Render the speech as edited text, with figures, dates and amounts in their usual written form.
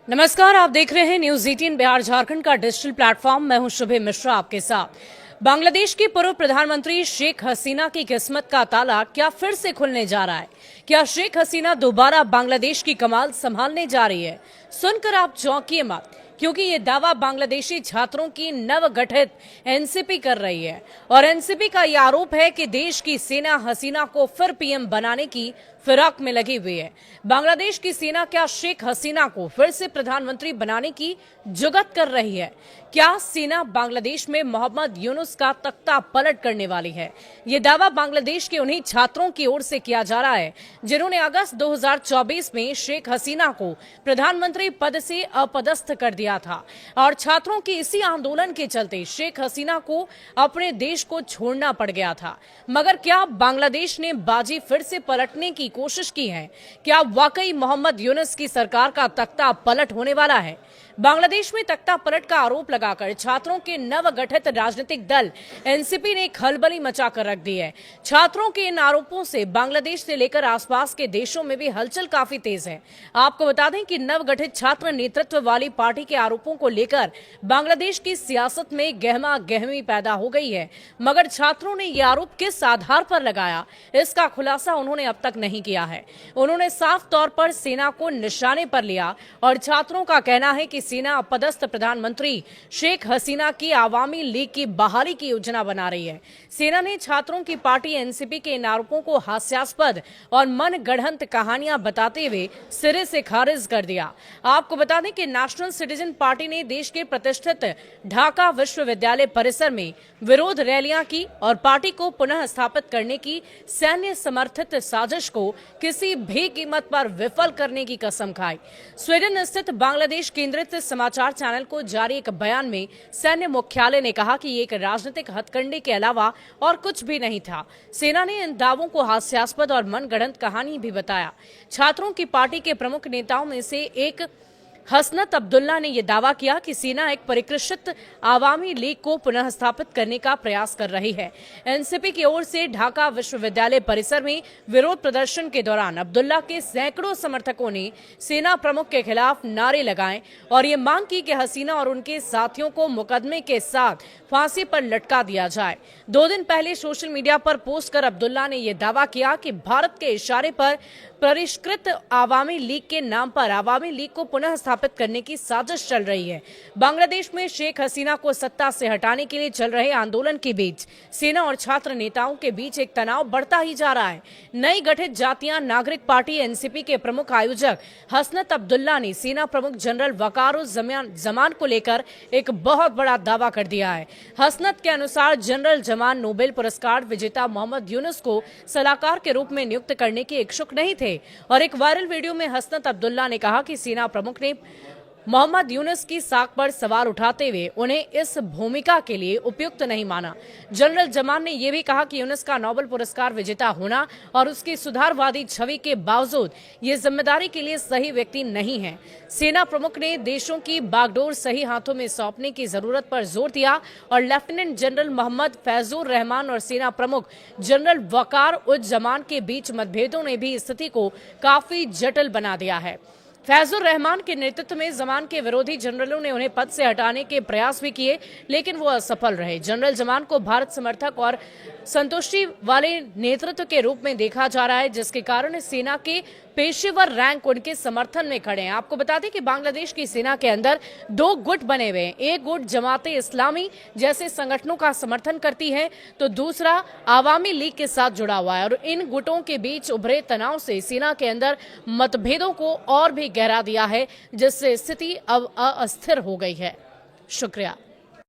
नमस्कार, आप देख रहे हैं न्यूज 18 बिहार झारखंड का डिजिटल प्लेटफॉर्म। मैं हूं शुभे मिश्रा आपके साथ। बांग्लादेश की पूर्व प्रधानमंत्री शेख हसीना की किस्मत का ताला क्या फिर से खुलने जा रहा है? क्या शेख हसीना दोबारा बांग्लादेश की कमान संभालने जा रही है? सुनकर आप चौंकिए मत, क्योंकि ये दावा बांग्लादेशी छात्रों की नवगठित एनसीपी कर रही है। और एनसीपी का यह आरोप है कि देश की सेना हसीना को फिर पीएम बनाने की फिराक में लगी हुई है। बांग्लादेश की सेना क्या शेख हसीना को फिर से प्रधानमंत्री बनाने की जुगत कर रही है? क्या सेना बांग्लादेश में मोहम्मद यूनुस का तख्ता पलट करने वाली है? ये दावा बांग्लादेश के उन्हीं छात्रों की ओर से किया जा रहा है जिन्होंने अगस्त 2024 में शेख हसीना को प्रधानमंत्री पद से अपदस्थ कर दिया था। और छात्रों के इसी आंदोलन के चलते शेख हसीना को अपने देश को छोड़ना पड़ गया था। मगर क्या बांग्लादेश ने बाजी फिर से पलटने की कोशिश की है? क्या वाकई मोहम्मद यूनुस की सरकार का तख्ता पलट होने वाला है? बांग्लादेश में तख्ता पलट का आरोप लगाकर छात्रों के नवगठित राजनीतिक दल एनसीपी ने खलबली मचाकर रख दी है। छात्रों के इन आरोपों से बांग्लादेश से लेकर आसपास के देशों में भी हलचल काफी तेज है। आपको बता दें कि नवगठित छात्र नेतृत्व वाली पार्टी के आरोपों को लेकर बांग्लादेश की सियासत में गहमा गहमी पैदा हो गई है। मगर छात्रों ने ये आरोप किस आधार पर लगाया, इसका खुलासा उन्होंने अब तक नहीं किया है। उन्होंने साफ तौर पर सेना को निशाने पर लिया और छात्रों का कहना है कि सेना अपदस्थ प्रधानमंत्री शेख हसीना की आवामी लीग की बहाली की योजना बना रही है। सेना ने छात्रों की पार्टी एनसीपी के इन आरोपों को हास्यास्पद और मनगढ़ंत कहानियां बताते हुए सिरे से खारिज कर दिया। आपको बता दें कि नेशनल सिटीजन पार्टी ने देश के प्रतिष्ठित ढाका विश्वविद्यालय परिसर में विरोध रैलियां की और पार्टी को पुनः स्थापित करने की सैन्य समर्थित साजिश को किसी भी कीमत पर विफल करने की कसम खाई। स्वीडन स्थित बांग्लादेश केंद्रित समाचार चैनल को जारी एक बयान में सैन्य मुख्यालय ने कहा कि ये एक राजनीतिक हथकंडे के अलावा और कुछ भी नहीं था। सेना ने इन दावों को हास्यास्पद और मनगढ़ंत कहानी भी बताया। छात्रों की पार्टी के प्रमुख नेताओं में से एक हसनत अब्दुल्ला ने यह दावा किया कि सेना एक परिष्कृत आवामी लीग को पुनः स्थापित करने का प्रयास कर रही है। एनसीपी की ओर से ढाका विश्वविद्यालय परिसर में विरोध प्रदर्शन के दौरान अब्दुल्ला के सैकड़ों समर्थकों ने सेना प्रमुख के खिलाफ नारे लगाए और ये मांग की कि हसीना और उनके साथियों को मुकदमे के साथ फांसी पर लटका दिया जाए। 2 दिन पहले सोशल मीडिया पर पोस्ट कर अब्दुल्ला ने यह दावा किया कि भारत के इशारे पर परिष्कृत आवामी लीग के नाम पर आवामी लीग को पुनः स्थापित करने की साजिश चल रही है। बांग्लादेश में शेख हसीना को सत्ता से हटाने के लिए चल रहे आंदोलन के बीच सेना और छात्र नेताओं के बीच एक तनाव बढ़ता ही जा रहा है। नई गठित जातीय नागरिक पार्टी एनसीपी के प्रमुख आयोजक हसनत अब्दुल्ला ने सेना प्रमुख जनरल वकारुज़्ज़मान को लेकर एक बहुत बड़ा दावा कर दिया है। हसनत के अनुसार जनरल जमान नोबेल पुरस्कार विजेता मोहम्मद यूनुस को सलाहकार के रूप में नियुक्त करने के इच्छुक नहीं थे। और एक वायरल वीडियो में हसनत अब्दुल्ला ने कहा कि सेना प्रमुख ने मोहम्मद यूनुस की साख पर सवाल उठाते हुए उन्हें इस भूमिका के लिए उपयुक्त नहीं माना। जनरल जमान ने यह भी कहा कि यूनुस का नोबेल पुरस्कार विजेता होना और उसकी सुधारवादी छवि के बावजूद ये जिम्मेदारी के लिए सही व्यक्ति नहीं है। सेना प्रमुख ने देशों की बागडोर सही हाथों में सौंपने की जरूरत पर जोर दिया और लेफ्टिनेंट जनरल मोहम्मद फैजुर रहमान और सेना प्रमुख जनरल वकारुज़्ज़मान के बीच मतभेदों ने भी स्थिति को काफी जटिल बना दिया है। फैजुर रहमान के नेतृत्व में जमान के विरोधी जनरलों ने उन्हें पद से हटाने के प्रयास भी किए, लेकिन वो असफल रहे। जनरल जमान को भारत समर्थक और संतुष्टि वाले नेतृत्व के रूप में देखा जा रहा है, जिसके कारण सेना के पेशेवर रैंक उनके समर्थन में खड़े हैं। आपको बता दें कि बांग्लादेश की सेना के अंदर 2 गुट बने हुए हैं। एक गुट जमाते इस्लामी जैसे संगठनों का समर्थन करती है, तो दूसरा आवामी लीग के साथ जुड़ा हुआ है। और इन गुटों के बीच उभरे तनाव से सेना के अंदर मतभेदों को और भी गहरा दिया है, जिससे स्थिति अब अस्थिर हो गई है। शुक्रिया।